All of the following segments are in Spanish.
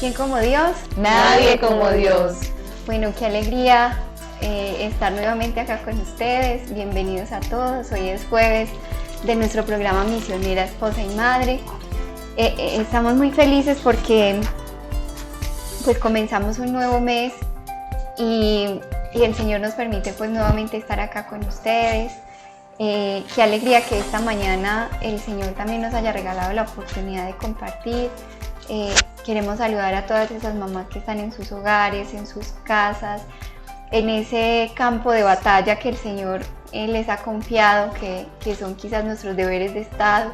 ¿Quién como Dios? Nadie como Dios. Bueno, qué alegría estar nuevamente acá con ustedes. Bienvenidos a todos. Hoy es jueves de nuestro programa Misionera, Esposa y Madre. Estamos muy felices porque pues comenzamos un nuevo mes y el Señor nos permite pues nuevamente estar acá con ustedes. Qué alegría que esta mañana el Señor también nos haya regalado la oportunidad de compartir. Queremos saludar a todas esas mamás que están en sus hogares, en sus casas, en ese campo de batalla que el Señor les ha confiado, que son quizás nuestros deberes de Estado,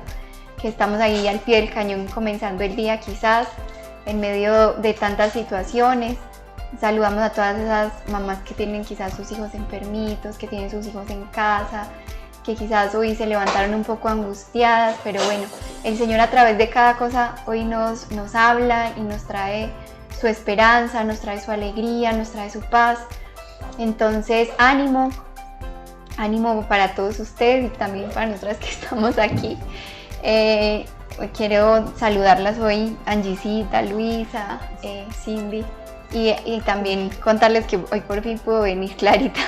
que estamos ahí al pie del cañón comenzando el día quizás en medio de tantas situaciones. Saludamos a todas esas mamás que tienen quizás sus hijos enfermitos, que tienen sus hijos en casa, que quizás hoy se levantaron un poco angustiadas, pero bueno, el Señor a través de cada cosa hoy nos habla y nos trae su esperanza, nos trae su alegría, nos trae su paz. Entonces, ánimo para todos ustedes y también para nosotras que estamos aquí. Quiero saludarlas hoy, Angisita, Luisa, Cindy, y también contarles que hoy por fin pudo venir Clarita,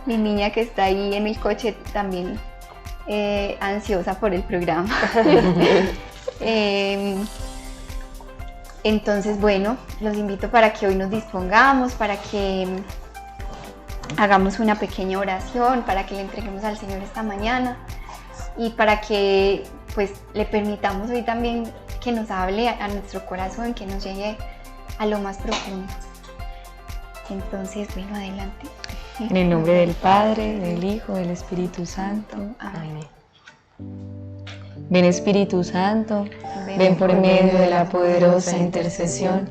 mi niña que está ahí en el coche también ansiosa por el programa. Entonces, bueno, los invito para que hoy nos dispongamos, para que hagamos una pequeña oración, para que le entreguemos al Señor esta mañana y para que pues le permitamos hoy también que nos hable a nuestro corazón, que nos llegue a lo más profundo. Entonces, bueno, adelante. En el nombre del Padre, del Hijo, del Espíritu Santo. Amén. Ven Espíritu Santo, ven por medio de la poderosa intercesión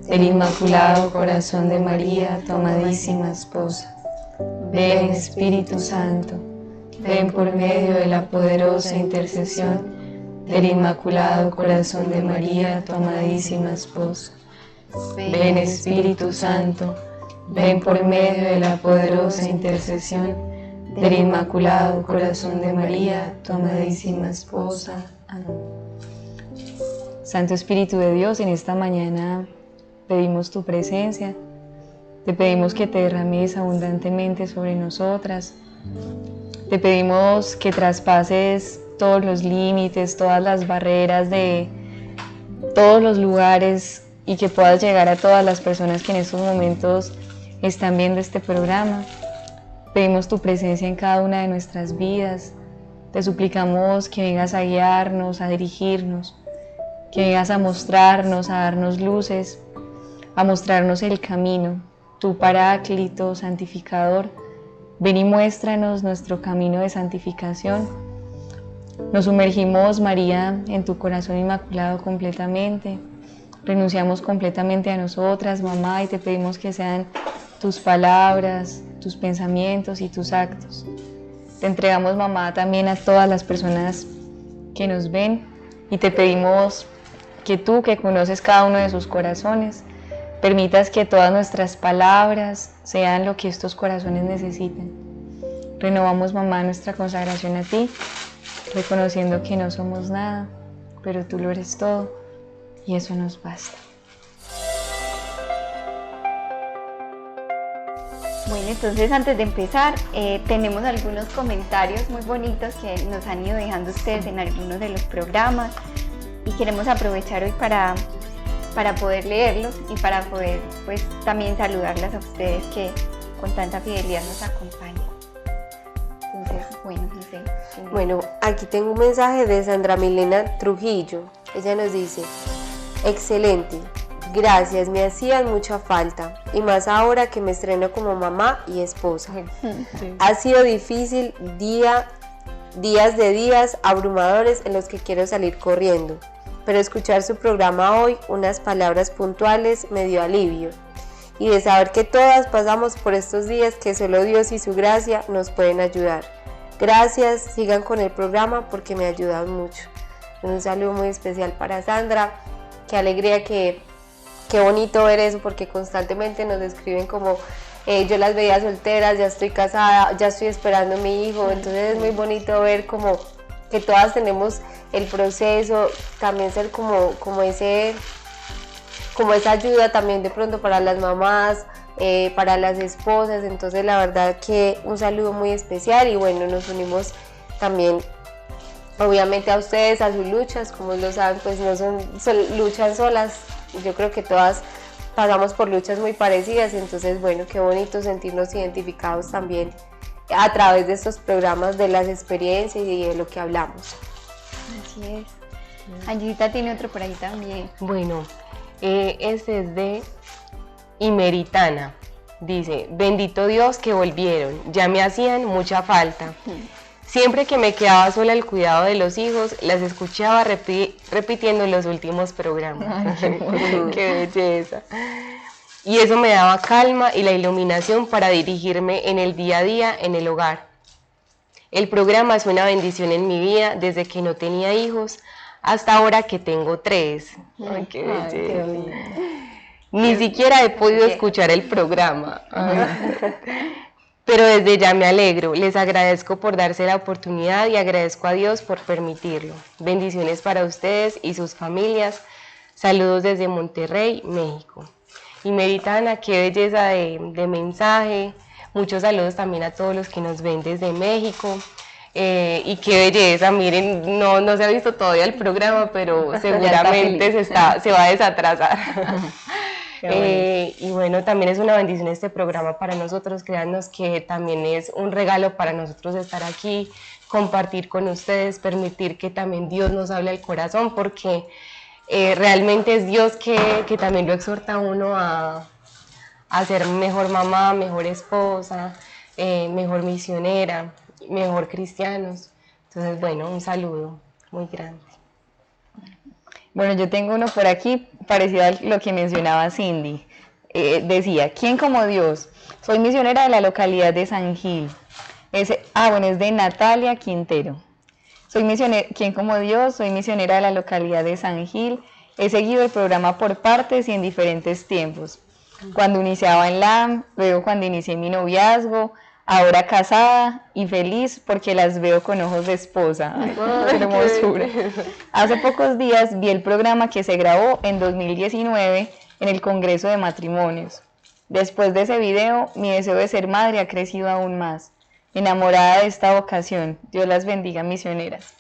del Inmaculado Corazón de María, tu amadísima esposa. Ven Espíritu Santo, ven por medio de la poderosa intercesión del Inmaculado Corazón de María, tu amadísima esposa. Ven Espíritu Santo, ven por medio de la poderosa intercesión del Inmaculado Corazón de María, tu amadísima esposa. Amén. Santo Espíritu de Dios, en esta mañana pedimos tu presencia, te pedimos que te derrames abundantemente sobre nosotras, te pedimos que traspases todos los límites, todas las barreras de todos los lugares y que puedas llegar a todas las personas que en estos momentos están viendo este programa. Pedimos tu presencia en cada una de nuestras vidas. Te suplicamos que vengas a guiarnos, a dirigirnos, que vengas a mostrarnos, a darnos luces, a mostrarnos el camino, tu Paráclito, santificador. Ven y muéstranos nuestro camino de santificación. Nos sumergimos, María, en tu corazón inmaculado completamente. Renunciamos completamente a nosotras, mamá, y te pedimos que sean tus palabras, tus pensamientos y tus actos. Te entregamos, mamá, también a todas las personas que nos ven y te pedimos que tú, que conoces cada uno de sus corazones, permitas que todas nuestras palabras sean lo que estos corazones necesitan. Renovamos, mamá, nuestra consagración a ti, reconociendo que no somos nada, pero tú lo eres todo y eso nos basta. Bueno, entonces antes de empezar, tenemos algunos comentarios muy bonitos que nos han ido dejando ustedes en algunos de los programas y queremos aprovechar hoy para poder leerlos y para poder pues también saludarlas a ustedes que con tanta fidelidad nos acompañan. Entonces, bueno, no sé. Bueno, aquí tengo un mensaje de Sandra Milena Trujillo. Ella nos dice: excelente. Gracias, me hacían mucha falta, y más ahora que me estreno como mamá y esposa. Sí. Ha sido difícil, días abrumadores en los que quiero salir corriendo, pero escuchar su programa hoy, unas palabras puntuales, me dio alivio, y de saber que todas pasamos por estos días que solo Dios y su gracia nos pueden ayudar. Gracias, sigan con el programa porque me ayudan mucho. Un saludo muy especial para Sandra, qué alegría Qué bonito ver eso, porque constantemente nos escriben como yo las veía solteras, ya estoy casada, ya estoy esperando a mi hijo. Entonces es muy bonito ver como que todas tenemos el proceso, también ser como ese como esa ayuda también de pronto para las mamás, para las esposas. Entonces la verdad que un saludo muy especial y bueno, nos unimos también obviamente a ustedes, a sus luchas. Como lo saben, pues no son luchas solas, yo creo que todas pasamos por luchas muy parecidas. Entonces bueno, qué bonito sentirnos identificados también a través de estos programas, de las experiencias y de lo que hablamos. Así es. Angita tiene otro por ahí también. Bueno, este es de Imeritana. Dice: bendito Dios que volvieron, ya me hacían mucha falta. Siempre que me quedaba sola al cuidado de los hijos, las escuchaba repitiendo los últimos programas. Ay, qué belleza. Y eso me daba calma y la iluminación para dirigirme en el día a día en el hogar. El programa es una bendición en mi vida desde que no tenía hijos hasta ahora que tengo 3. Ay, qué belleza. Ni siquiera he podido escuchar el programa. Pero desde ya me alegro, les agradezco por darse la oportunidad y agradezco a Dios por permitirlo. Bendiciones para ustedes y sus familias. Saludos desde Monterrey, México. Y Meritana, qué belleza de mensaje. Muchos saludos también a todos los que nos ven desde México. Y qué belleza, miren, no se ha visto todavía el programa, pero seguramente se va a desatrasar. Y bueno, también es una bendición este programa para nosotros. Créanos que también es un regalo para nosotros estar aquí, compartir con ustedes, permitir que también Dios nos hable al corazón, porque realmente es Dios que también lo exhorta a uno a ser mejor mamá, mejor esposa, mejor misionera, mejor cristianos. Entonces, bueno, un saludo muy grande. Bueno, yo tengo uno por aquí parecido a lo que mencionaba Cindy. Decía: ¿quién como Dios? Soy misionera de la localidad de San Gil. Es de Natalia Quintero. Soy misionera, ¿quién como Dios? Soy misionera de la localidad de San Gil. He seguido el programa por partes y en diferentes tiempos. Cuando iniciaba en LAM, luego cuando inicié mi noviazgo, ahora casada y feliz porque las veo con ojos de esposa. Ay, qué hermosura. Hace pocos días vi el programa que se grabó en 2019 en el Congreso de Matrimonios. Después de ese video, mi deseo de ser madre ha crecido aún más. Enamorada de esta vocación. Dios las bendiga, misioneras.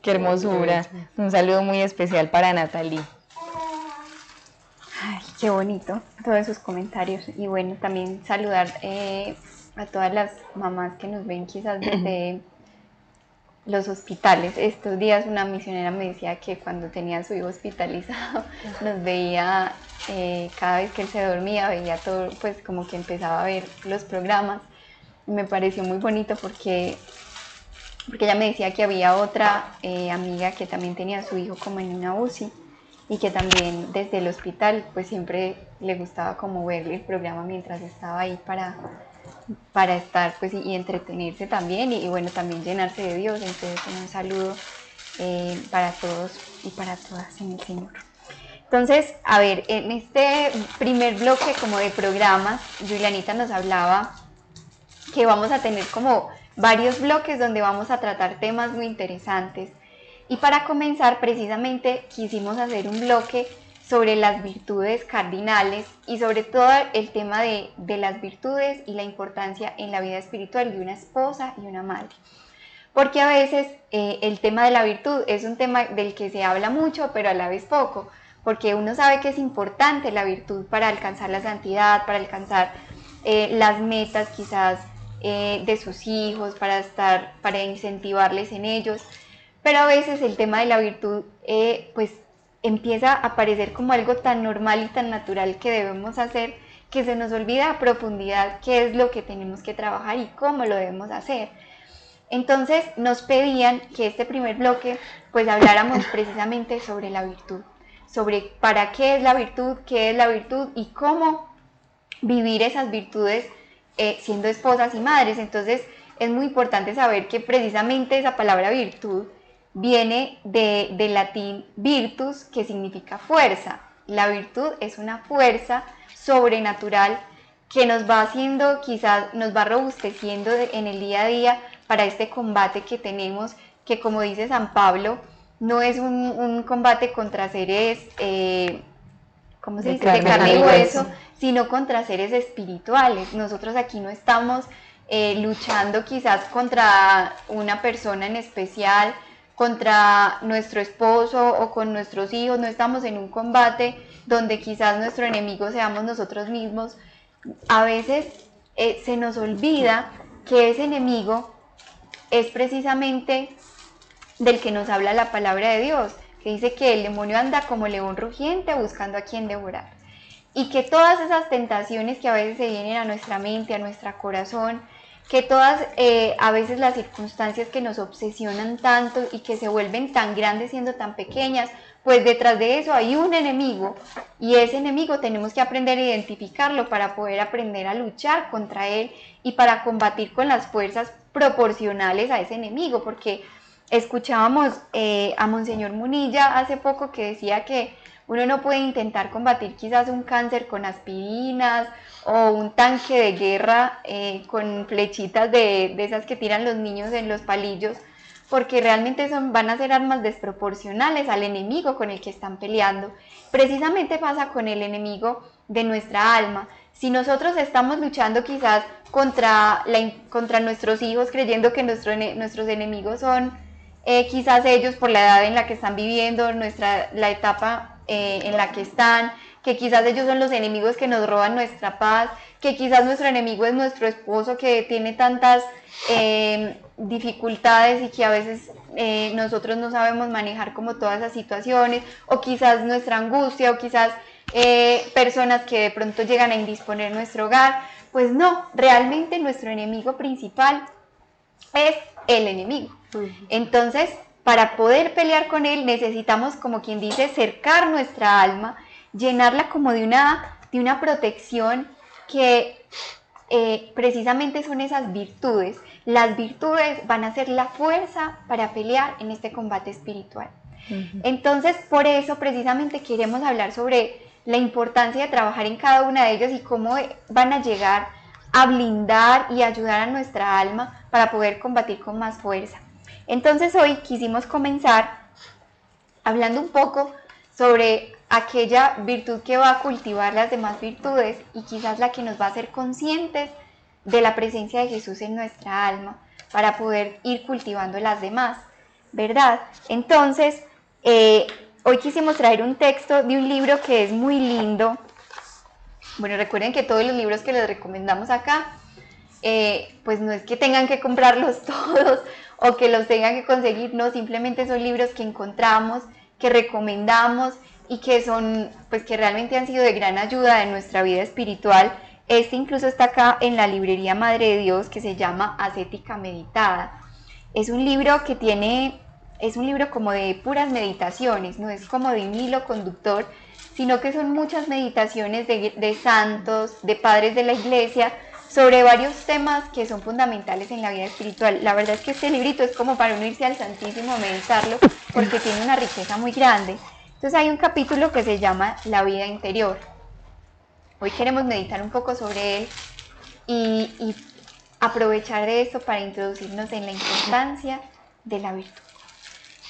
Qué hermosura. Un saludo muy especial para Natalie. Ay, qué bonito todos esos comentarios. Y bueno, también saludar a todas las mamás que nos ven quizás desde los hospitales. Estos días una misionera me decía que cuando tenía a su hijo hospitalizado nos veía cada vez que él se dormía, veía todo, pues como que empezaba a ver los programas. Y me pareció muy bonito porque ella me decía que había otra amiga que también tenía a su hijo como en una UCI y que también desde el hospital pues siempre le gustaba como ver el programa mientras estaba ahí para estar pues y entretenerse también y bueno, también llenarse de Dios. Entonces un saludo para todos y para todas en el Señor. Entonces, a ver, en este primer bloque como de programas, Julianita nos hablaba que vamos a tener como varios bloques donde vamos a tratar temas muy interesantes. Y para comenzar, precisamente, quisimos hacer un bloque sobre las virtudes cardinales y sobre todo el tema de las virtudes y la importancia en la vida espiritual de una esposa y una madre. Porque a veces el tema de la virtud es un tema del que se habla mucho, pero a la vez poco, porque uno sabe que es importante la virtud para alcanzar la santidad, para alcanzar las metas quizás de sus hijos, para incentivarles en ellos, pero a veces el tema de la virtud pues empieza a parecer como algo tan normal y tan natural que debemos hacer, que se nos olvida a profundidad qué es lo que tenemos que trabajar y cómo lo debemos hacer. Entonces nos pedían que este primer bloque pues habláramos precisamente sobre la virtud, sobre para qué es la virtud y cómo vivir esas virtudes siendo esposas y madres. Entonces es muy importante saber que precisamente esa palabra virtud viene del latín virtus, que significa fuerza. La virtud es una fuerza sobrenatural que nos va haciendo, quizás nos va robusteciendo en el día a día para este combate que tenemos, que como dice San Pablo, no es un combate contra seres ¿cómo se De dice? carne De carne y y hueso, hueso. sino contra seres espirituales. Nosotros aquí no estamos luchando quizás contra una persona en especial, contra nuestro esposo o con nuestros hijos, no estamos en un combate donde quizás nuestro enemigo seamos nosotros mismos. A veces se nos olvida que ese enemigo es precisamente del que nos habla la palabra de Dios, que dice que el demonio anda como león rugiente buscando a quien devorar. Y que todas esas tentaciones que a veces se vienen a nuestra mente, a nuestro corazón, que todas a veces las circunstancias que nos obsesionan tanto y que se vuelven tan grandes siendo tan pequeñas, pues detrás de eso hay un enemigo, y ese enemigo tenemos que aprender a identificarlo para poder aprender a luchar contra él y para combatir con las fuerzas proporcionales a ese enemigo, porque escuchábamos a Monseñor Munilla hace poco que decía que uno no puede intentar combatir quizás un cáncer con aspirinas o un tanque de guerra con flechitas de esas que tiran los niños en los palillos, porque realmente van a ser armas desproporcionales al enemigo con el que están peleando. Precisamente pasa con el enemigo de nuestra alma. Si nosotros estamos luchando quizás contra nuestros hijos, creyendo que nuestros enemigos son quizás ellos por la edad en la que están viviendo, la etapa en la que están, que quizás ellos son los enemigos que nos roban nuestra paz, que quizás nuestro enemigo es nuestro esposo que tiene tantas dificultades y que a veces nosotros no sabemos manejar como todas esas situaciones, o quizás nuestra angustia, o quizás personas que de pronto llegan a indisponer nuestro hogar. Pues no, realmente nuestro enemigo principal es el enemigo. Entonces, para poder pelear con él necesitamos, como quien dice, cercar nuestra alma, llenarla como de una protección que precisamente son esas virtudes. Las virtudes van a ser la fuerza para pelear en este combate espiritual. Entonces, por eso precisamente queremos hablar sobre la importancia de trabajar en cada una de ellas y cómo van a llegar a blindar y ayudar a nuestra alma para poder combatir con más fuerza. Entonces hoy quisimos comenzar hablando un poco sobre aquella virtud que va a cultivar las demás virtudes y quizás la que nos va a hacer conscientes de la presencia de Jesús en nuestra alma para poder ir cultivando las demás, ¿verdad? Entonces, hoy quisimos traer un texto de un libro que es muy lindo. Bueno, recuerden que todos los libros que les recomendamos acá, pues no es que tengan que comprarlos todos o que los tengan que conseguir, no, simplemente son libros que encontramos, que recomendamos y que son, pues que realmente han sido de gran ayuda en nuestra vida espiritual. Este incluso está acá en la librería Madre de Dios, que se llama Ascética Meditada. Es un libro es un libro como de puras meditaciones, no es como de un hilo conductor, sino que son muchas meditaciones de santos, de padres de la iglesia, sobre varios temas que son fundamentales en la vida espiritual. La verdad es que este librito es como para unirse al Santísimo a meditarlo, porque tiene una riqueza muy grande. Entonces hay un capítulo que se llama La vida interior. Hoy queremos meditar un poco sobre él y aprovechar de esto para introducirnos en la importancia de la virtud.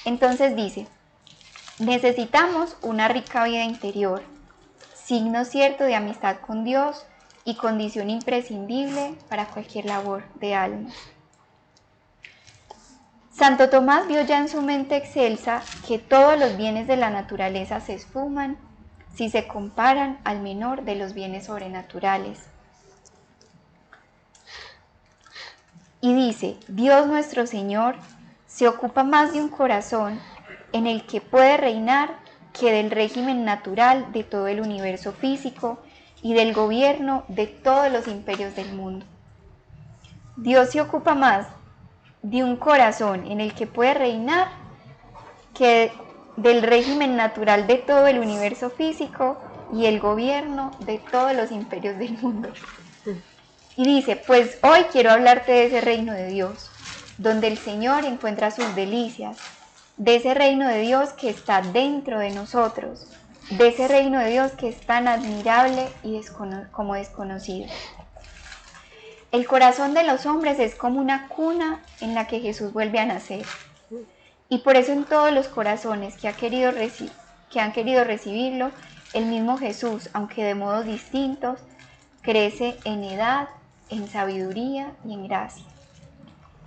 Entonces dice: necesitamos una rica vida interior, signo cierto de amistad con Dios y condición imprescindible para cualquier labor de alma. Santo Tomás vio ya en su mente excelsa que todos los bienes de la naturaleza se esfuman si se comparan al menor de los bienes sobrenaturales. Y dice: Dios nuestro Señor se ocupa más de un corazón en el que puede reinar que del régimen natural de todo el universo físico y del gobierno de todos los imperios del mundo. Dios se ocupa más de un corazón en el que puede reinar que del régimen natural de todo el universo físico y el gobierno de todos los imperios del mundo. Y dice: pues hoy quiero hablarte de ese reino de Dios, donde el Señor encuentra sus delicias, de ese reino de Dios que está dentro de nosotros, de ese reino de Dios que es tan admirable y como desconocido. El corazón de los hombres es como una cuna en la que Jesús vuelve a nacer. Y por eso en todos los corazones que han querido recibirlo, El mismo Jesús, aunque de modos distintos, crece en edad, en sabiduría y en gracia.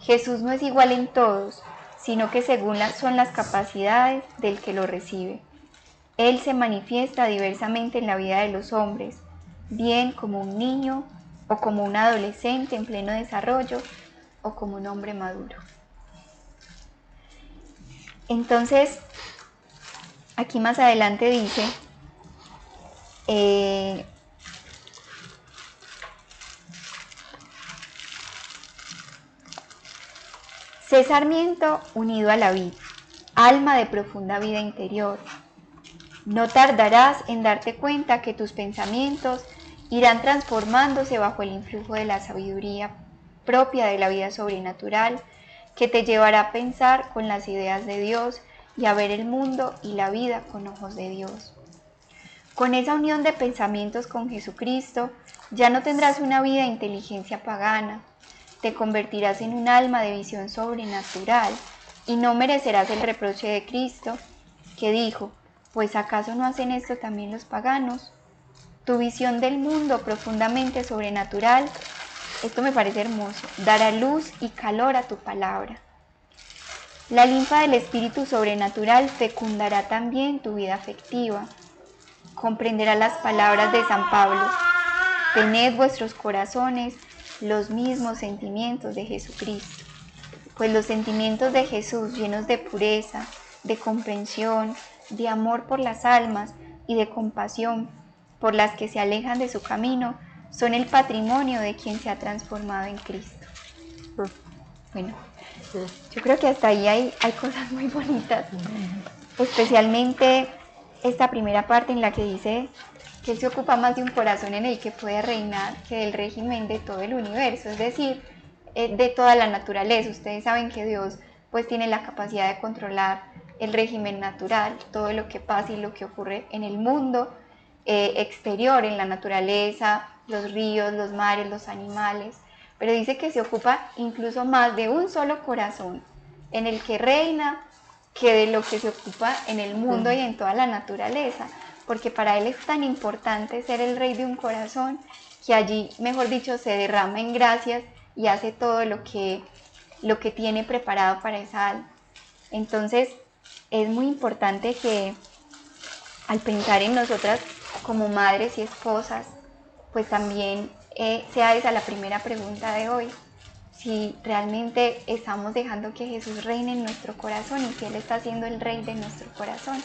Jesús no es igual en todos, sino que según son las capacidades del que lo recibe. Él se manifiesta diversamente en la vida de los hombres, bien como un niño o como un adolescente en pleno desarrollo o como un hombre maduro. Entonces, aquí más adelante dice, sé sarmiento unido a la vid, alma de profunda vida interior. No tardarás en darte cuenta que tus pensamientos irán transformándose bajo el influjo de la sabiduría propia de la vida sobrenatural, que te llevará a pensar con las ideas de Dios y a ver el mundo y la vida con ojos de Dios. Con esa unión de pensamientos con Jesucristo, ya no tendrás una vida de inteligencia pagana, te convertirás en un alma de visión sobrenatural y no merecerás el reproche de Cristo, que dijo, ¿pues acaso no hacen esto también los paganos? Tu visión del mundo profundamente sobrenatural, esto me parece hermoso, dará luz y calor a tu palabra. La linfa del espíritu sobrenatural fecundará también tu vida afectiva. Comprenderá las palabras de San Pablo, tened vuestros corazones los mismos sentimientos de Jesucristo, pues los sentimientos de Jesús llenos de pureza, de comprensión, de amor por las almas y de compasión por las que se alejan de su camino, son el patrimonio de quien se ha transformado en Cristo. Bueno, yo creo que hasta ahí hay cosas muy bonitas, especialmente esta primera parte en la que dice que Él se ocupa más de un corazón en el que puede reinar que del régimen de todo el universo, es decir, de toda la naturaleza. Ustedes saben que Dios pues tiene la capacidad de controlar el régimen natural, todo lo que pasa y lo que ocurre en el mundo exterior, en la naturaleza, los ríos, los mares, los animales, pero dice que se ocupa incluso más de un solo corazón en el que reina que de lo que se ocupa en el mundo y en toda la naturaleza, porque para Él es tan importante ser el rey de un corazón que allí, mejor dicho, se derrama en gracias y hace todo lo que tiene preparado para esa alma. Entonces, es muy importante que al pensar en nosotras como madres y esposas, pues también sea esa la primera pregunta de hoy. Si realmente estamos dejando que Jesús reine en nuestro corazón y si Él está siendo el rey de nuestro corazón.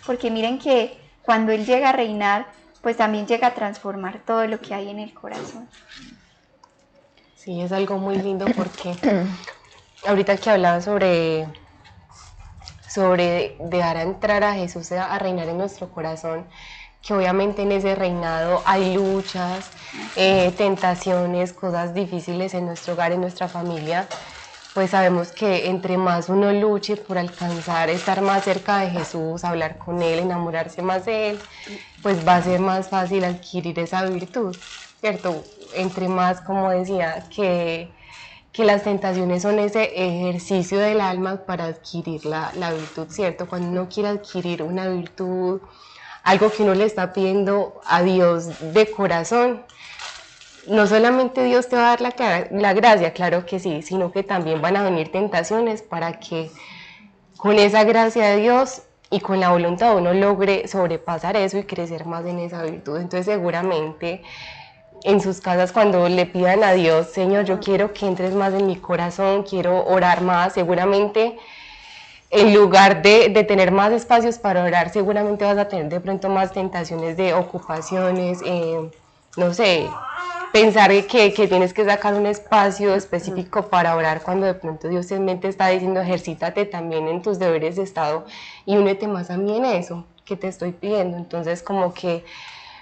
Porque miren que cuando Él llega a reinar, pues también llega a transformar todo lo que hay en el corazón. Sí, es algo muy lindo porque ahorita que hablaba sobre dejar a entrar a Jesús a reinar en nuestro corazón, que obviamente en ese reinado hay luchas, tentaciones, cosas difíciles en nuestro hogar, en nuestra familia, pues sabemos que entre más uno luche por alcanzar, estar más cerca de Jesús, hablar con Él, enamorarse más de Él, pues va a ser más fácil adquirir esa virtud, ¿cierto? Entre más, como decía, que las tentaciones son ese ejercicio del alma para adquirir la virtud, ¿cierto? Cuando uno quiere adquirir una virtud, algo que uno le está pidiendo a Dios de corazón, no solamente Dios te va a dar la gracia, claro que sí, sino que también van a venir tentaciones para que con esa gracia de Dios y con la voluntad uno logre sobrepasar eso y crecer más en esa virtud. Entonces seguramente en sus casas cuando le pidan a Dios, Señor, yo quiero que entres más en mi corazón, quiero orar más, seguramente en lugar de tener más espacios para orar, seguramente vas a tener de pronto más tentaciones de ocupaciones, no sé, pensar que tienes que sacar un espacio específico para orar cuando de pronto Dios en mente está diciendo ejercítate también en tus deberes de Estado y únete más a mí en eso que te estoy pidiendo. Entonces como que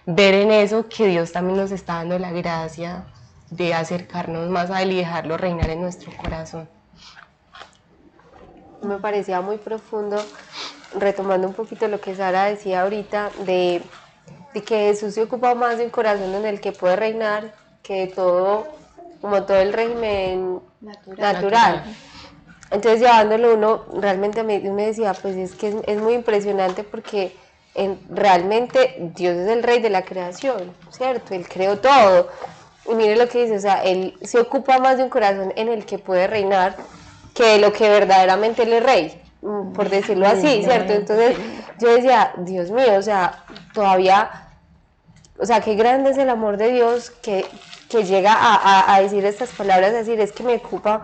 ver en eso que Dios también nos está dando la gracia de acercarnos más a Él y dejarlo reinar en nuestro corazón. Me parecía muy profundo, retomando un poquito lo que Sara decía ahorita, de que Jesús se ocupa más de un corazón en el que puede reinar que de todo, como todo el régimen natural. Entonces llevándolo uno, realmente uno decía, pues es que es muy impresionante porque realmente Dios es el rey de la creación, ¿cierto? Él creó todo. Y mire lo que dice, o sea, Él se ocupa más de un corazón en el que puede reinar que de lo que verdaderamente Él es rey, por decirlo así, ¿cierto? Entonces yo decía, Dios mío, o sea, todavía, o sea, qué grande es el amor de Dios que llega a decir estas palabras, decir, es que me ocupa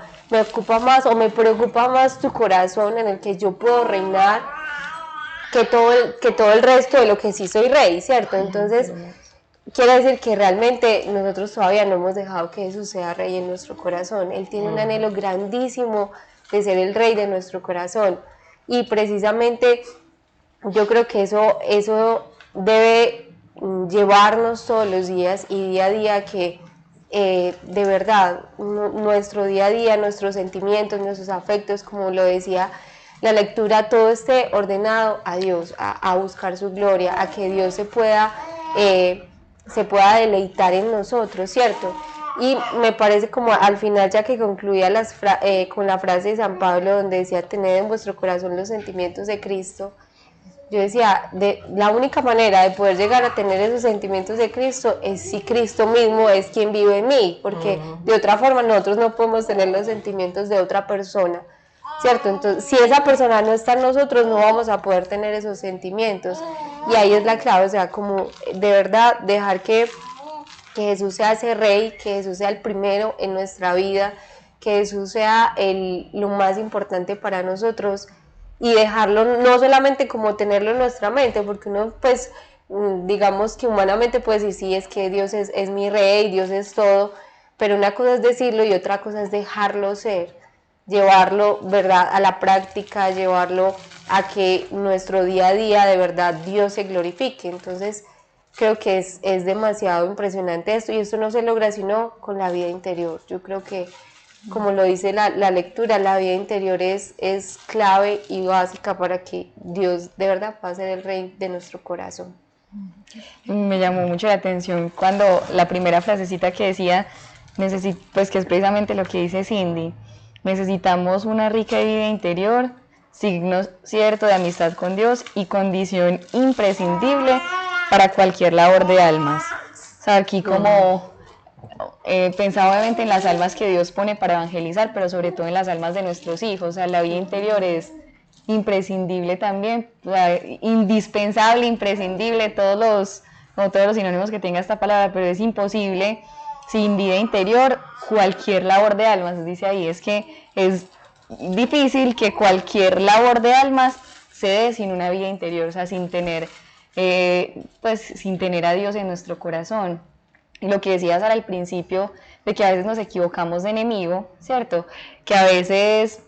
más o me preocupa más tu corazón en el que yo puedo reinar que todo el resto de lo que sí soy rey, ¿cierto? Entonces, quiere decir que realmente nosotros todavía no hemos dejado que Jesús sea rey en nuestro corazón. Él tiene un anhelo grandísimo de ser el rey de nuestro corazón. Y precisamente yo creo que eso debe llevarnos todos los días y día a día que de verdad nuestro día a día, nuestros sentimientos, nuestros afectos, como lo decía la lectura, todo esté ordenado a Dios, a buscar su gloria, a que Dios se pueda deleitar en nosotros, ¿cierto? Y me parece como al final, ya que concluía con la frase de San Pablo donde decía, tened en vuestro corazón los sentimientos de Cristo, yo decía, la única manera de poder llegar a tener esos sentimientos de Cristo es si Cristo mismo es quien vive en mí, porque de otra forma nosotros no podemos tener los sentimientos de otra persona, ¿cierto? Entonces, si esa persona no está en nosotros, no vamos a poder tener esos sentimientos, y ahí es la clave, o sea, como de verdad dejar que Jesús sea ese rey, que Jesús sea el primero en nuestra vida, que Jesús sea lo más importante para nosotros, y dejarlo no solamente como tenerlo en nuestra mente, porque uno pues digamos que humanamente puede decir, sí, es que Dios es mi rey, Dios es todo, pero una cosa es decirlo y otra cosa es dejarlo ser, llevarlo, ¿verdad?, a la práctica, llevarlo a que nuestro día a día de verdad Dios se glorifique. Entonces creo que es demasiado impresionante esto, y esto no se logra sino con la vida interior. Yo creo que, como lo dice la lectura, la vida interior es clave y básica para que Dios de verdad pueda ser el rey de nuestro corazón. Me llamó mucho la atención cuando la primera frasecita que decía, pues que es precisamente lo que dice Cindy, necesitamos una rica vida interior, signo cierto de amistad con Dios y condición imprescindible para cualquier labor de almas. O sea, aquí como pensaba obviamente en las almas que Dios pone para evangelizar, pero sobre todo en las almas de nuestros hijos. O sea, la vida interior es imprescindible también, o sea, indispensable, imprescindible, como todos los sinónimos que tenga esta palabra, pero es imposible sin vida interior cualquier labor de almas. Dice ahí, es que es difícil que cualquier labor de almas se dé sin una vida interior, o sea, sin tener a Dios en nuestro corazón. Y lo que decías al principio, de que a veces nos equivocamos de enemigo, ¿cierto? Que a veces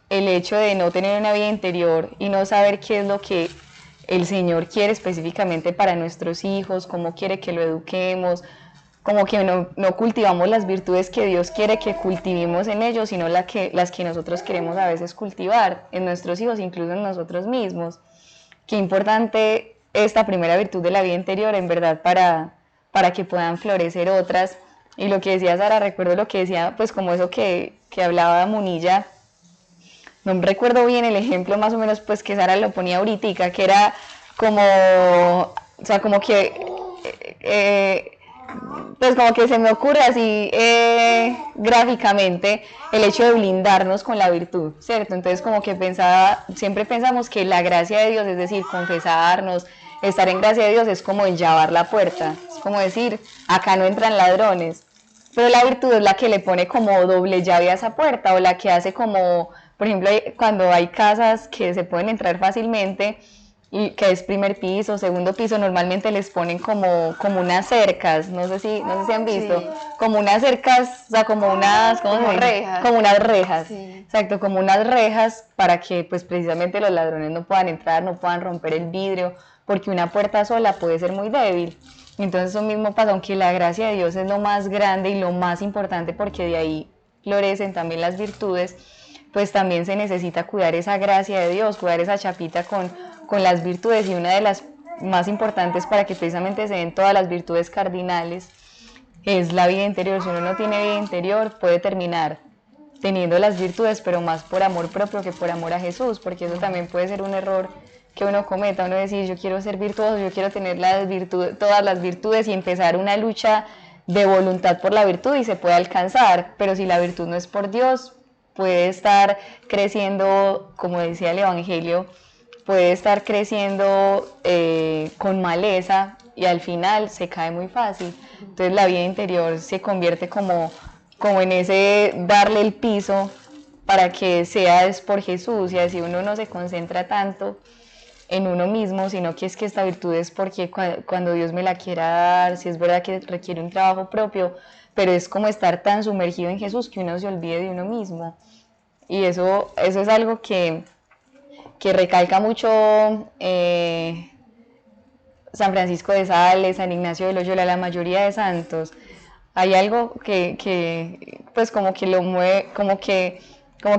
el hecho de no tener una vida interior y no saber qué es lo que el Señor quiere específicamente para nuestros hijos, cómo quiere que lo eduquemos, como que no cultivamos las virtudes que Dios quiere que cultivemos en ellos, sino las que nosotros queremos a veces cultivar en nuestros hijos, incluso en nosotros mismos. Qué importante esta primera virtud de la vida interior, en verdad, para que puedan florecer otras. Y lo que decía Sara, recuerdo lo que decía, pues como eso que hablaba Munilla, no recuerdo bien el ejemplo más o menos pues que Sara lo ponía ahorita, que era como, o sea, como que, pues como que se me ocurre así gráficamente el hecho de blindarnos con la virtud, ¿cierto? Entonces como que siempre pensamos que la gracia de Dios, es decir, confesarnos, estar en gracia de Dios es como el llavar la puerta, es como decir, acá no entran ladrones, pero la virtud es la que le pone como doble llave a esa puerta, o la que hace como, por ejemplo, cuando hay casas que se pueden entrar fácilmente, y que es primer piso, segundo piso, normalmente les ponen como unas cercas, no sé si han visto, sí, como unas cercas, o sea, como rejas. Como unas rejas, sí. Exacto, como unas rejas para que pues precisamente los ladrones no puedan entrar, no puedan romper el vidrio, porque una puerta sola puede ser muy débil. Entonces eso mismo pasa, aunque la gracia de Dios es lo más grande y lo más importante, porque de ahí florecen también las virtudes, pues también se necesita cuidar esa gracia de Dios, cuidar esa chapita con las virtudes, y una de las más importantes para que precisamente se den todas las virtudes cardinales es la vida interior. Si uno no tiene vida interior, puede terminar teniendo las virtudes, pero más por amor propio que por amor a Jesús, porque eso también puede ser un error que uno cometa, uno decir yo quiero ser virtuoso, yo quiero tener todas las virtudes y empezar una lucha de voluntad por la virtud y se puede alcanzar, pero si la virtud no es por Dios, puede estar creciendo, como decía el Evangelio, puede estar creciendo con maleza y al final se cae muy fácil. Entonces la vida interior se convierte como en ese darle el piso para que sea es por Jesús, y así uno no se concentra tanto en uno mismo, sino que es que esta virtud es porque cuando Dios me la quiera dar, si es verdad que requiere un trabajo propio, pero es como estar tan sumergido en Jesús que uno se olvide de uno mismo. Y eso es algo que recalca mucho San Francisco de Sales, San Ignacio de Loyola, la mayoría de santos. Hay algo que pues como que lo mueve, como que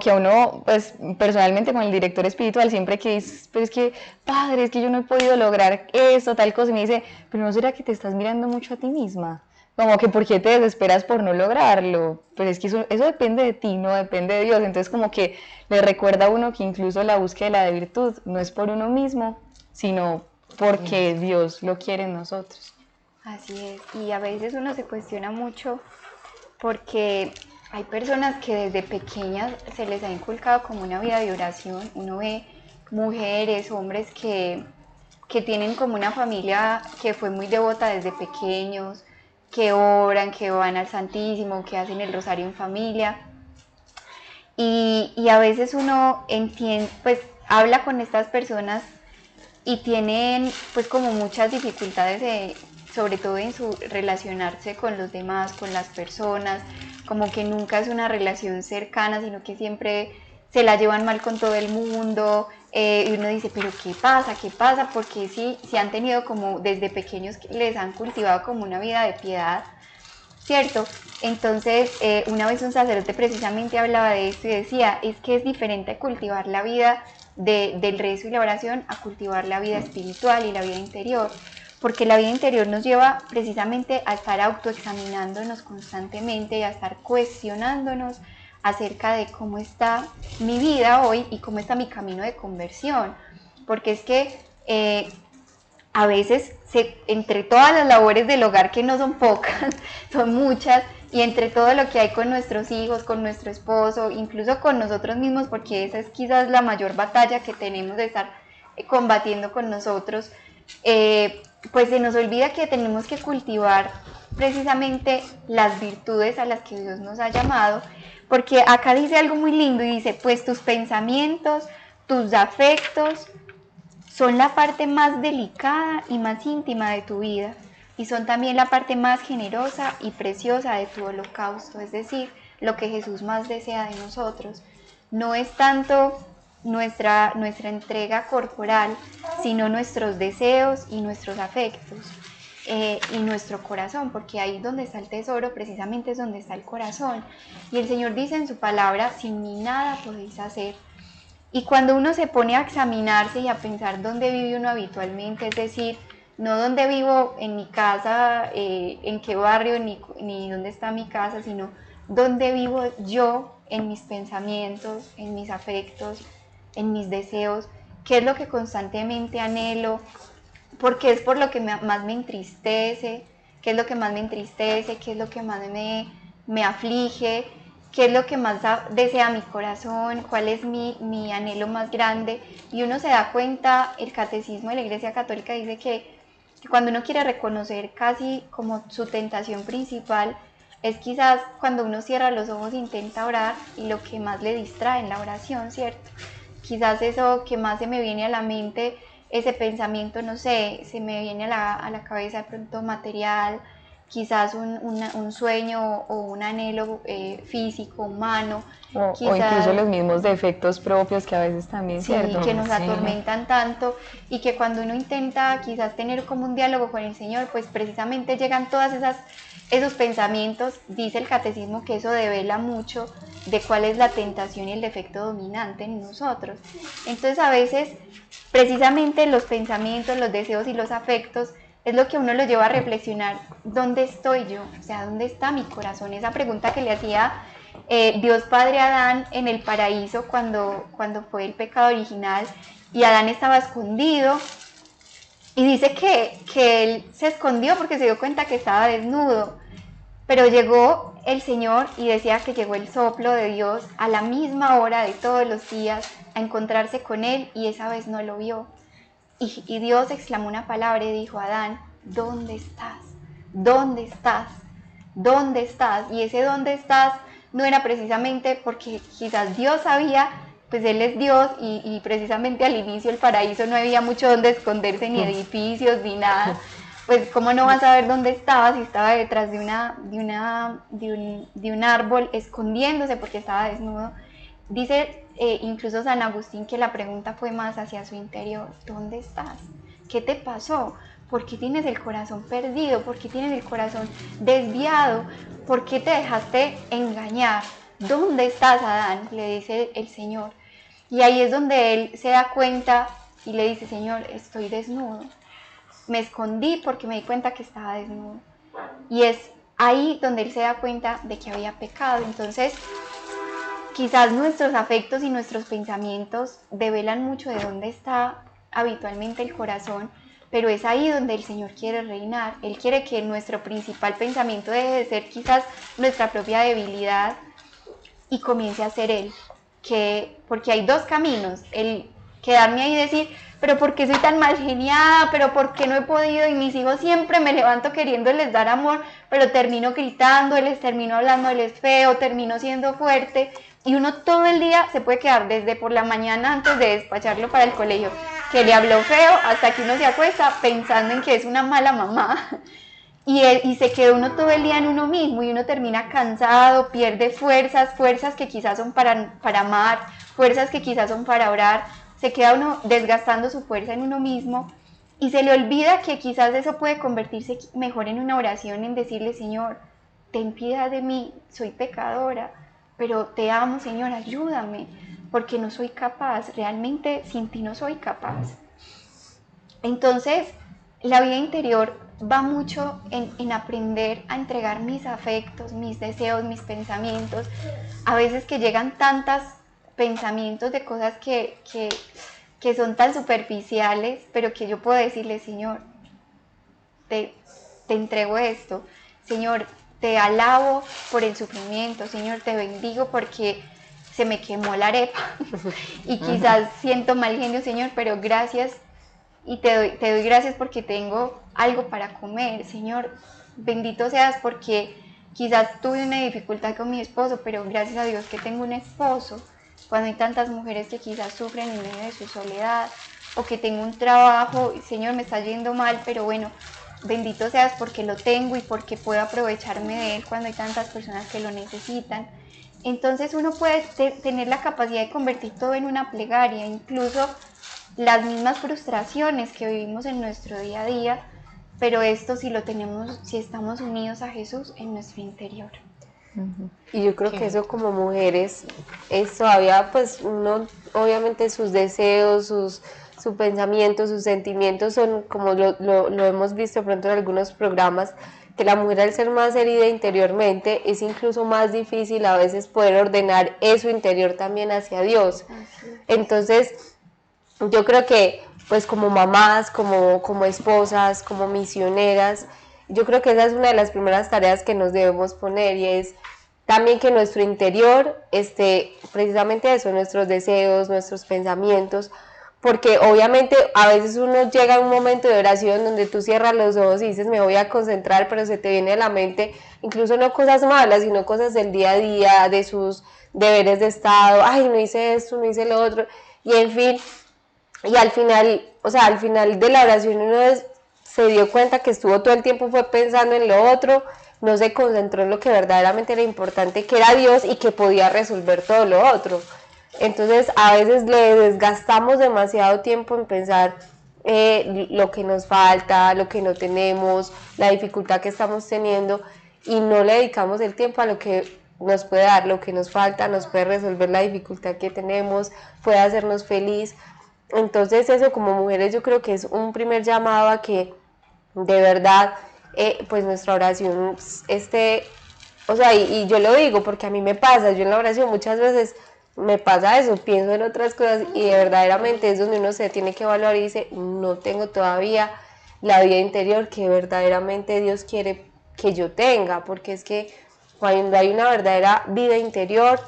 a uno, pues personalmente con el director espiritual, siempre que dice, pero es que, padre, es que yo no he podido lograr esto, tal cosa, y me dice, pero ¿no será que te estás mirando mucho a ti misma? Como que ¿por qué te desesperas por no lograrlo? Pero es que eso depende de ti, no depende de Dios. Entonces como que le recuerda a uno que incluso la búsqueda de virtud no es por uno mismo, sino porque Dios lo quiere en nosotros. Así es, y a veces uno se cuestiona mucho porque hay personas que desde pequeñas se les ha inculcado como una vida de oración. Uno ve mujeres, hombres que tienen como una familia que fue muy devota desde pequeños, que oran, que van al Santísimo, que hacen el rosario en familia. Y a veces uno entiende, pues habla con estas personas y tienen pues como muchas dificultades, sobre todo en su relacionarse con los demás, con las personas, como que nunca es una relación cercana, sino que siempre se la llevan mal con todo el mundo, y uno dice, pero ¿qué pasa? ¿Qué pasa? Porque si han tenido como desde pequeños les han cultivado como una vida de piedad, ¿cierto? Entonces, una vez un sacerdote precisamente hablaba de esto y decía, es que es diferente cultivar la vida del rezo y la oración a cultivar la vida espiritual y la vida interior, porque la vida interior nos lleva precisamente a estar autoexaminándonos constantemente y a estar cuestionándonos acerca de cómo está mi vida hoy y cómo está mi camino de conversión, porque es que a veces entre todas las labores del hogar, que no son pocas, son muchas, y entre todo lo que hay con nuestros hijos, con nuestro esposo, incluso con nosotros mismos, porque esa es quizás la mayor batalla que tenemos de estar combatiendo con nosotros, pues se nos olvida que tenemos que cultivar precisamente las virtudes a las que Dios nos ha llamado, porque acá dice algo muy lindo y dice, pues tus pensamientos, tus afectos son la parte más delicada y más íntima de tu vida y son también la parte más generosa y preciosa de tu holocausto, es decir, lo que Jesús más desea de nosotros. No es tanto nuestra entrega corporal, sino nuestros deseos y nuestros afectos y nuestro corazón, porque ahí donde está el tesoro, precisamente es donde está el corazón. Y el Señor dice en su palabra, sin mí nada podéis hacer. Y cuando uno se pone a examinarse y a pensar dónde vive uno habitualmente, es decir, no dónde vivo en mi casa, en qué barrio, ni dónde está mi casa, sino dónde vivo yo en mis pensamientos, en mis afectos, en mis deseos, qué es lo que constantemente anhelo, porque es por lo que más me entristece, qué es lo que más me entristece, qué es lo que más me aflige, qué es lo que más desea mi corazón, cuál es mi anhelo más grande. Y uno se da cuenta, el catecismo de la Iglesia Católica dice que cuando uno quiere reconocer casi como su tentación principal, es quizás cuando uno cierra los ojos e intenta orar y lo que más le distrae en la oración, ¿cierto? Quizás eso que más se me viene a la mente, ese pensamiento, no sé, se me viene a la cabeza de pronto material, quizás un sueño o un anhelo físico, humano. O incluso los mismos defectos propios que a veces también, sí, ¿cierto? Que nos atormentan tanto y que cuando uno intenta quizás tener como un diálogo con el Señor, pues precisamente llegan todas esos pensamientos. Dice el catecismo que eso devela mucho de cuál es la tentación y el defecto dominante en nosotros. Entonces a veces precisamente los pensamientos, los deseos y los afectos es lo que uno lo lleva a reflexionar, ¿dónde estoy yo? O sea, ¿dónde está mi corazón? Esa pregunta que le hacía Dios Padre a Adán en el paraíso cuando fue el pecado original y Adán estaba escondido. Y dice que él se escondió porque se dio cuenta que estaba desnudo. Pero llegó el Señor y decía que llegó el soplo de Dios a la misma hora de todos los días a encontrarse con él y esa vez no lo vio. Y Dios exclamó una palabra y dijo: Adán, ¿dónde estás? ¿Dónde estás? ¿Dónde estás? Y ese ¿dónde estás? No era precisamente porque quizás Dios sabía, pues Él es Dios y precisamente al inicio del paraíso no había mucho donde esconderse, ni edificios, ni nada. Pues cómo no vas a ver dónde estaba si estaba detrás de un árbol escondiéndose porque estaba desnudo. Dice incluso San Agustín que la pregunta fue más hacia su interior: ¿dónde estás? ¿Qué te pasó? ¿Por qué tienes el corazón perdido? ¿Por qué tienes el corazón desviado? ¿Por qué te dejaste engañar? ¿Dónde estás, Adán?, le dice el Señor. Y ahí es donde él se da cuenta y le dice: Señor, estoy desnudo. Me escondí porque me di cuenta que estaba desnudo. Y es ahí donde él se da cuenta de que había pecado. Entonces, quizás nuestros afectos y nuestros pensamientos develan mucho de dónde está habitualmente el corazón, pero es ahí donde el Señor quiere reinar. Él quiere que nuestro principal pensamiento deje de ser quizás nuestra propia debilidad y comience a ser Él. Porque hay dos caminos: el quedarme ahí y decir: pero ¿por qué soy tan mal geniada? ¿Pero por qué no he podido? Y mis hijos siempre me levanto queriéndoles dar amor, pero termino gritando, les termino hablándoles feo, termino siendo fuerte. Y uno todo el día se puede quedar desde por la mañana antes de despacharlo para el colegio, que le habló feo, hasta que uno se acuesta pensando en que es una mala mamá. Y se queda uno todo el día en uno mismo y uno termina cansado, pierde fuerzas que quizás son para amar, fuerzas que quizás son para orar. Se queda uno desgastando su fuerza en uno mismo y se le olvida que quizás eso puede convertirse mejor en una oración, en decirle: Señor, ten piedad de mí, soy pecadora, pero te amo, Señor, ayúdame, porque no soy capaz, realmente sin ti no soy capaz. Entonces, la vida interior va mucho en aprender a entregar mis afectos, mis deseos, mis pensamientos. A veces que llegan tantos pensamientos de cosas que son tan superficiales, pero que yo puedo decirle: Señor, te entrego esto. Señor, te alabo por el sufrimiento. Señor, te bendigo porque se me quemó la arepa y quizás siento mal genio, Señor, pero gracias. Y te doy gracias porque tengo algo para comer. Señor, bendito seas porque quizás tuve una dificultad con mi esposo, pero gracias a Dios que tengo un esposo. Cuando hay tantas mujeres que quizás sufren en medio de su soledad, o que tengo un trabajo, Señor, me está yendo mal, pero bueno, bendito seas porque lo tengo y porque puedo aprovecharme de él cuando hay tantas personas que lo necesitan. Entonces uno puede tener la capacidad de convertir todo en una plegaria, incluso las mismas frustraciones que vivimos en nuestro día a día, pero esto si lo tenemos, si estamos unidos a Jesús en nuestro interior. Y yo creo que eso como mujeres es todavía, pues uno obviamente sus deseos, sus pensamientos, sus sentimientos son como lo hemos visto de pronto en algunos programas, que la mujer al ser más herida interiormente es incluso más difícil a veces poder ordenar eso interior también hacia Dios. Entonces yo creo que pues como mamás, como esposas, como misioneras, yo creo que esa es una de las primeras tareas que nos debemos poner, y es también que nuestro interior esté precisamente eso, nuestros deseos, nuestros pensamientos, porque obviamente a veces uno llega a un momento de oración donde tú cierras los ojos y dices: me voy a concentrar, pero se te viene a la mente incluso no cosas malas, sino cosas del día a día, de sus deberes de Estado: ay, no hice esto, no hice lo otro, y en fin, y al final, o sea, al final de la oración uno se dio cuenta que estuvo todo el tiempo fue pensando en lo otro, no se concentró en lo que verdaderamente era importante, que era Dios y que podía resolver todo lo otro. Entonces a veces le desgastamos demasiado tiempo en pensar lo que nos falta, lo que no tenemos, la dificultad que estamos teniendo, y no le dedicamos el tiempo a lo que nos puede dar, lo que nos falta, nos puede resolver la dificultad que tenemos, puede hacernos feliz. Entonces eso como mujeres yo creo que es un primer llamado a que de verdad pues nuestra oración esté O sea, y yo lo digo porque a mí me pasa, yo en la oración muchas veces me pasa eso, pienso en otras cosas y verdaderamente es donde uno se tiene que evaluar y dice, no tengo todavía la vida interior que verdaderamente Dios quiere que yo tenga, porque es que cuando hay una verdadera vida interior,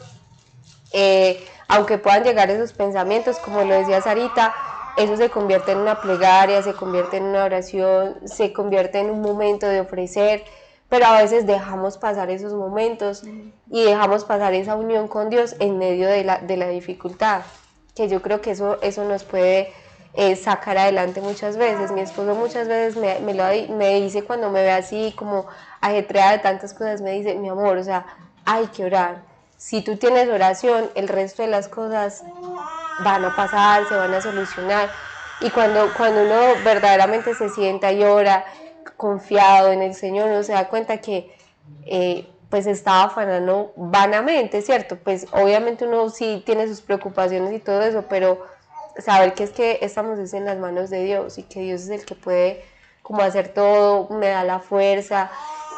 aunque puedan llegar esos pensamientos, como lo decía Sarita, eso se convierte en una plegaria, se convierte en una oración, se convierte en un momento de ofrecer, pero a veces dejamos pasar esos momentos y dejamos pasar esa unión con Dios en medio de la dificultad, que yo creo que eso nos puede sacar adelante muchas veces. Mi esposo muchas veces me dice cuando me ve así como ajetreada de tantas cosas, me dice, mi amor, o sea, hay que orar. Si tú tienes oración, el resto de las cosas van a pasar, se van a solucionar. Y cuando uno verdaderamente se sienta y ora confiado en el Señor, uno se da cuenta que pues estaba afanando vanamente, ¿cierto? Pues obviamente uno sí tiene sus preocupaciones y todo eso, pero saber que es que estamos en las manos de Dios y que Dios es el que puede como hacer todo, me da la fuerza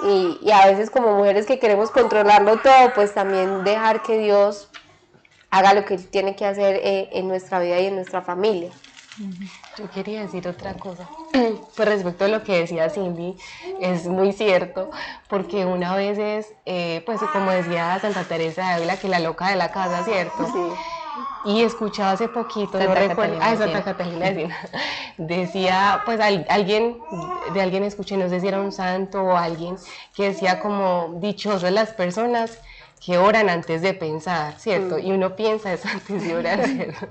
y a veces como mujeres que queremos controlarlo todo, pues también dejar que Dios haga lo que Él tiene que hacer en nuestra vida y en nuestra familia. Yo quería decir otra cosa, pues respecto a lo que decía Cindy, es muy cierto, porque una vez pues como decía Santa Teresa de Ávila, que la loca de la casa, ¿cierto? Sí. Y escuchaba hace poquito, no recuerdo, Santa Catalina decía, pues alguien escuché, no sé si era un santo o alguien, que decía como, dichosas las personas que oran antes de pensar, ¿cierto? Y uno piensa eso antes de orar, ¿cierto?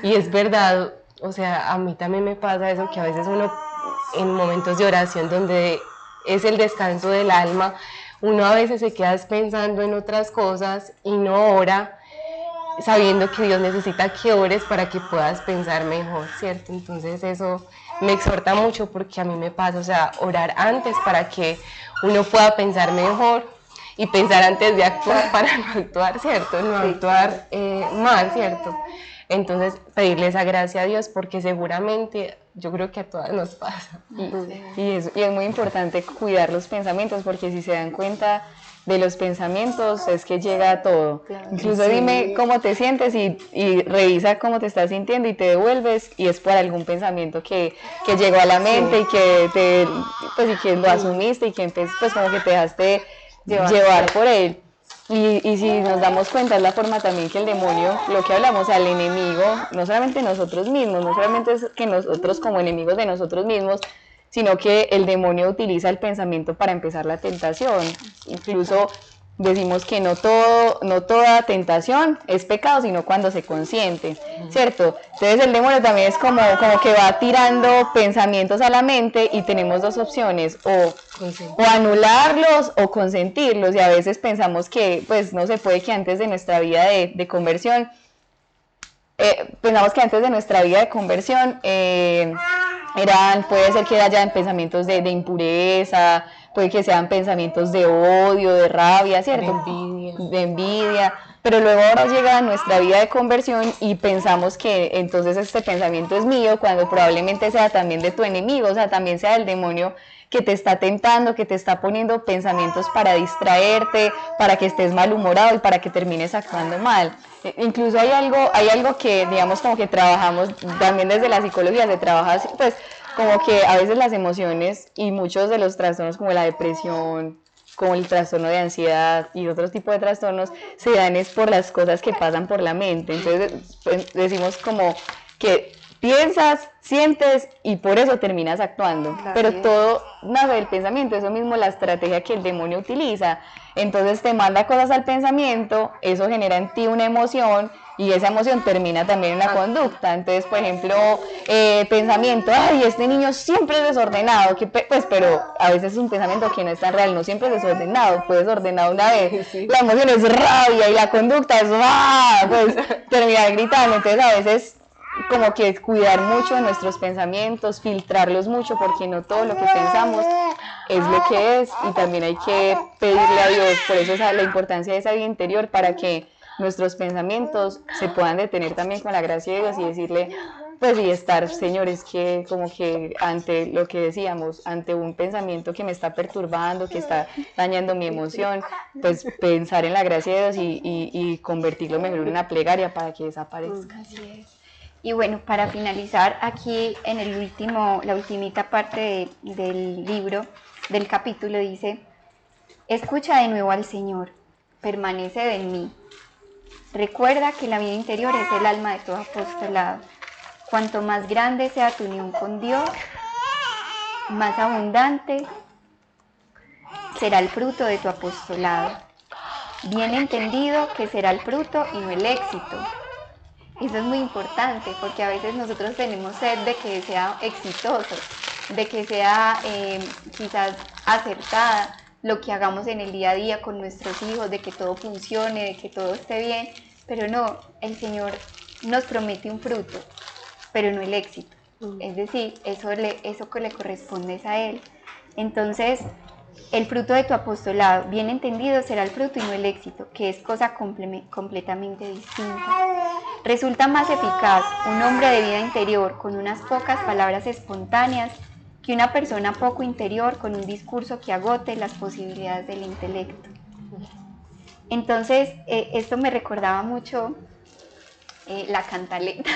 Y es verdad, o sea, a mí también me pasa eso, que a veces uno en momentos de oración donde es el descanso del alma, uno a veces se queda pensando en otras cosas y no ora, sabiendo que Dios necesita que ores para que puedas pensar mejor, ¿cierto? Entonces eso me exhorta mucho porque a mí me pasa, o sea, orar antes para que uno pueda pensar mejor y pensar antes de actuar para no actuar, ¿cierto? No actuar mal, ¿cierto? Entonces pedirle esa gracia a Dios porque seguramente yo creo que a todas nos pasa. Y es muy importante cuidar los pensamientos porque si se dan cuenta de los pensamientos es que llega a todo. Claro. Incluso sí. Dime cómo te sientes y revisa cómo te estás sintiendo y te devuelves y es por algún pensamiento que llegó a la mente sí. Y que y que lo asumiste y que pues como que te dejaste llevar por él. Y si nos damos cuenta es la forma también que el demonio, lo que hablamos al enemigo, no solamente nosotros mismos, no solamente es que nosotros como enemigos de nosotros mismos, sino que el demonio utiliza el pensamiento para empezar la tentación. Incluso decimos que no toda tentación es pecado, sino cuando se consiente, ¿cierto? Entonces el demonio también es como que va tirando pensamientos a la mente y tenemos dos opciones, o anularlos o consentirlos, y a veces pensamos que pues no se puede, que antes de nuestra vida de conversión, puede ser que hayan pensamientos de impureza, puede que sean pensamientos de odio, de rabia, ¿cierto? De envidia, pero luego ahora llega a nuestra vida de conversión y pensamos que entonces este pensamiento es mío, cuando probablemente sea también de tu enemigo, o sea, también sea del demonio que te está tentando, que te está poniendo pensamientos para distraerte, para que estés malhumorado y para que termines actuando mal. Incluso hay algo que, digamos, como que trabajamos también desde la psicología, se trabaja pues como que a veces las emociones y muchos de los trastornos como la depresión, como el trastorno de ansiedad y otros tipos de trastornos se dan es por las cosas que pasan por la mente. Entonces pues, decimos como que piensas, sientes y por eso terminas actuando, claro. Pero todo nace del pensamiento, eso mismo la estrategia que el demonio utiliza. Entonces te manda cosas al pensamiento, eso genera en ti una emoción y esa emoción termina también en la conducta. Entonces, por ejemplo, pensamiento, ay, este niño siempre es desordenado, pues, pero a veces es un pensamiento que no es tan real, no siempre es desordenado, fue desordenado una vez, sí. La emoción es rabia y la conducta es, pues, terminar gritando. Entonces a veces como que cuidar mucho de nuestros pensamientos, filtrarlos mucho, porque no todo lo que pensamos es lo que es, y también hay que pedirle a Dios, por eso es la importancia de esa vida interior, para que nuestros pensamientos se puedan detener también con la gracia de Dios y decirle, Pues y estar, señores, que como que ante lo que decíamos, ante un pensamiento que me está perturbando, que está dañando mi emoción, pues pensar en la gracia de Dios y convertirlo mejor en una plegaria para que desaparezca. Así es. Y bueno, para finalizar, aquí en la ultimita parte del libro, del capítulo, dice: escucha de nuevo al Señor, permanece en mí. Recuerda que la vida interior es el alma de todo apostolado. Cuanto más grande sea tu unión con Dios, más abundante será el fruto de tu apostolado. Bien entendido que será el fruto y no el éxito. Eso es muy importante, porque a veces nosotros tenemos sed de que sea exitoso, de que sea quizás acertada lo que hagamos en el día a día con nuestros hijos, de que todo funcione, de que todo esté bien, pero no, el Señor nos promete un fruto, pero no el éxito. Es decir, eso que le corresponde es a Él. Entonces, el fruto de tu apostolado, bien entendido, será el fruto y no el éxito, que es cosa completamente distinta. Resulta más eficaz un hombre de vida interior con unas pocas palabras espontáneas que una persona poco interior con un discurso que agote las posibilidades del intelecto. Entonces, esto me recordaba mucho la cantaleta,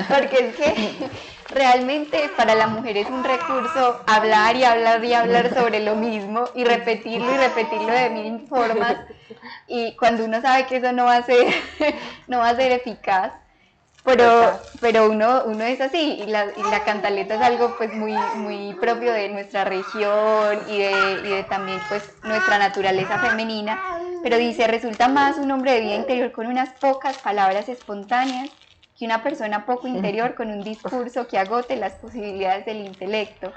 porque es que realmente para la mujer es un recurso hablar y hablar y hablar sobre lo mismo y repetirlo de mil formas, y cuando uno sabe que eso no va a ser eficaz, pero uno es así, y la cantaleta es algo pues muy propio de nuestra región y de también pues nuestra naturaleza femenina. Pero dice: resulta más un hombre de vida interior con unas pocas palabras espontáneas que una persona poco interior con un discurso que agote las posibilidades del intelecto.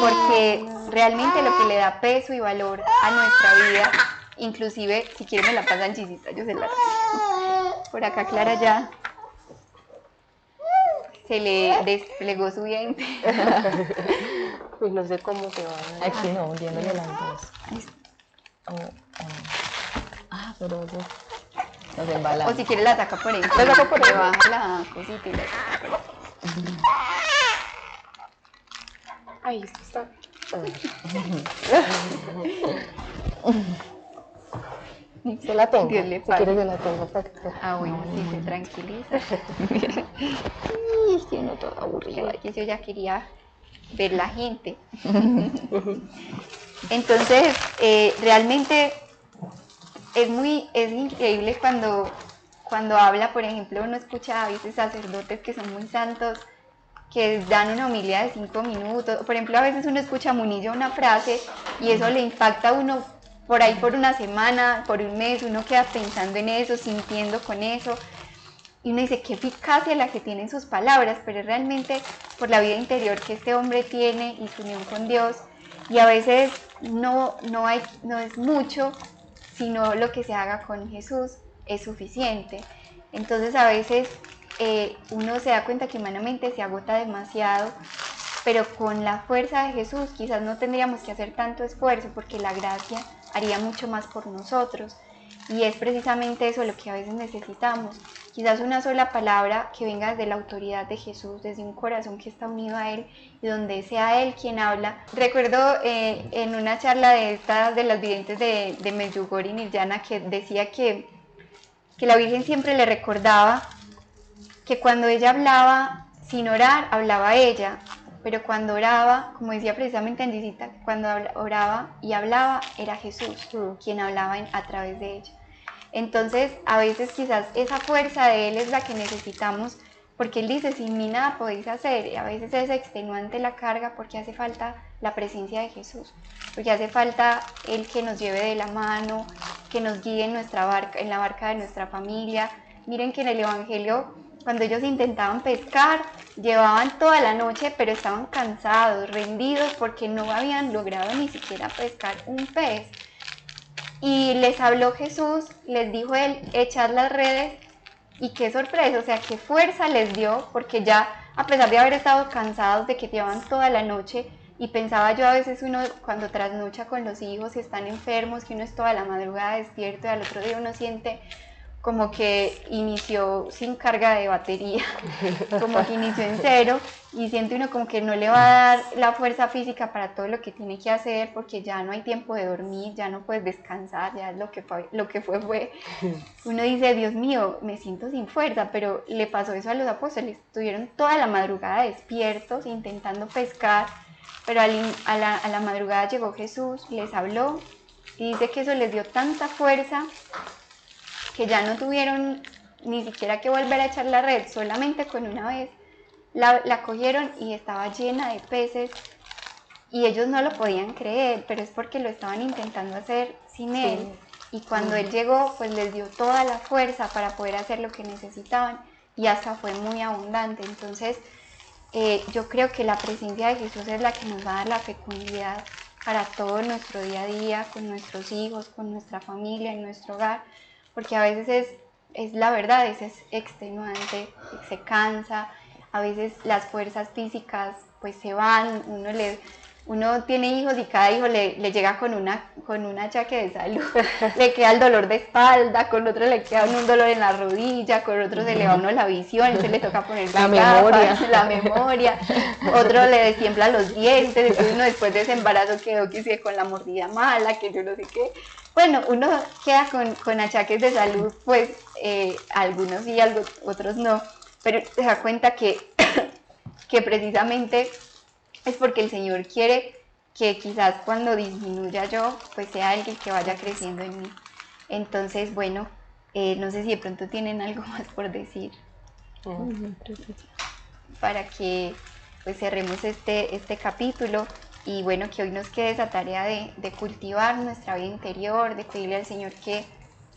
Porque realmente lo que le da peso y valor a nuestra vida, inclusive si quieren me la pasan chisita, yo se la repito. Por acá Clara ya se le desplegó su diente. Pues no sé cómo te va. Aquí no, hundiéndole las dos. Pero eso nos embalamos. O si quiere la saca por encima, la saca por debajo la cosita y la saca por encima. Ay, esto está... Se la tengo. Dios le si pague. quieres, se la tengo. Bueno, sí, se tranquiliza. Sí, uno todo aburrido. Que yo ya quería ver la gente. Entonces, realmente es increíble cuando habla, por ejemplo, uno escucha a veces sacerdotes que son muy santos, que dan una homilía de 5 minutos. Por ejemplo, a veces uno escucha a Munillo una frase y eso le impacta a uno por ahí por una semana, por un mes, uno queda pensando en eso, sintiendo con eso. Y uno dice, qué eficacia la que tienen sus palabras, pero es realmente por la vida interior que este hombre tiene y su unión con Dios. Y a veces no es mucho, sino lo que se haga con Jesús es suficiente. Entonces a veces uno se da cuenta que humanamente se agota demasiado, pero con la fuerza de Jesús quizás no tendríamos que hacer tanto esfuerzo, porque la gracia haría mucho más por nosotros. Y es precisamente eso lo que a veces necesitamos. Quizás una sola palabra que venga desde la autoridad de Jesús, desde un corazón que está unido a Él y donde sea Él quien habla. Recuerdo en una charla de las videntes de Medjugorje, Nirjana, que decía que la Virgen siempre le recordaba que cuando ella hablaba sin orar, hablaba ella, pero cuando oraba, como decía precisamente Angisita, cuando oraba y hablaba, era Jesús quien hablaba a través de ella. Entonces, a veces quizás esa fuerza de Él es la que necesitamos, porque Él dice, sin mí nada podéis hacer, y a veces es extenuante la carga porque hace falta la presencia de Jesús, porque hace falta Él que nos lleve de la mano, que nos guíe en la barca de nuestra familia. Miren que en el Evangelio, cuando ellos intentaban pescar, llevaban toda la noche, pero estaban cansados, rendidos, porque no habían logrado ni siquiera pescar un pez. Y les habló Jesús, les dijo Él, echad las redes, y qué sorpresa, o sea, qué fuerza les dio, porque ya, a pesar de haber estado cansados, de que llevaban toda la noche, y pensaba yo a veces uno cuando trasnocha con los hijos y están enfermos, que uno es toda la madrugada despierto y al otro día uno siente como que inició sin carga de batería, como que inició en cero, y siente uno como que no le va a dar la fuerza física para todo lo que tiene que hacer, porque ya no hay tiempo de dormir, ya no puedes descansar, ya lo que fue. Uno dice, Dios mío, me siento sin fuerza, pero le pasó eso a los apóstoles, estuvieron toda la madrugada despiertos intentando pescar, pero a la madrugada llegó Jesús, les habló, y dice que eso les dio tanta fuerza que ya no tuvieron ni siquiera que volver a echar la red, solamente con una vez la cogieron y estaba llena de peces, y ellos no lo podían creer, pero es porque lo estaban intentando hacer sin él, y cuando él llegó, pues les dio toda la fuerza para poder hacer lo que necesitaban, y hasta fue muy abundante. Entonces yo creo que la presencia de Jesús es la que nos va a dar la fecundidad para todo nuestro día a día, con nuestros hijos, con nuestra familia, en nuestro hogar, porque a veces es la verdad, es extenuante, se cansa, a veces las fuerzas físicas pues se van, uno tiene hijos y cada hijo le llega con un achaque de salud, le queda el dolor de espalda, con otro le queda un dolor en la rodilla, con otro se le va a uno la visión, entonces le toca poner la memoria, otro le destiembla los dientes, entonces uno después de ese embarazo quedó que sí, con la mordida mala, que yo no sé qué. Bueno, uno queda con achaques de salud, pues algunos sí, otros no, pero se da cuenta que precisamente es porque el Señor quiere que quizás cuando disminuya yo, pues sea Él el que vaya creciendo en mí. Entonces, bueno, no sé si de pronto tienen algo más por decir, para que pues cerremos este capítulo, y bueno, que hoy nos quede esa tarea de cultivar nuestra vida interior, de pedirle al Señor que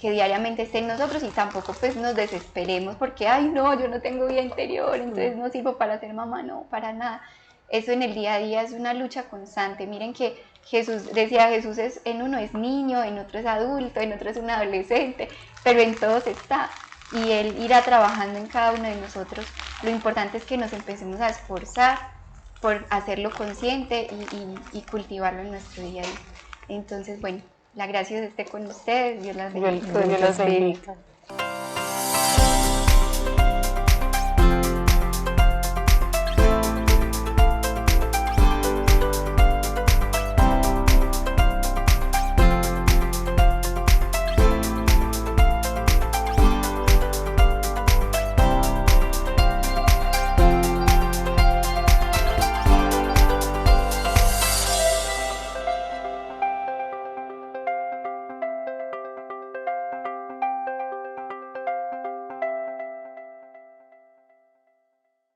diariamente esté en nosotros, y tampoco pues nos desesperemos porque, ay no, yo no tengo vida interior, entonces no sirvo para ser mamá, no, para nada. Eso en el día a día es una lucha constante. Miren que Jesús en uno es niño, en otro es adulto, en otro es un adolescente, pero en todos está, y Él irá trabajando en cada uno de nosotros. Lo importante es que nos empecemos a esforzar por hacerlo consciente y cultivarlo en nuestro día a día. Entonces, bueno, la gracia esté con ustedes, Dios las bendiga. Dios los bendiga.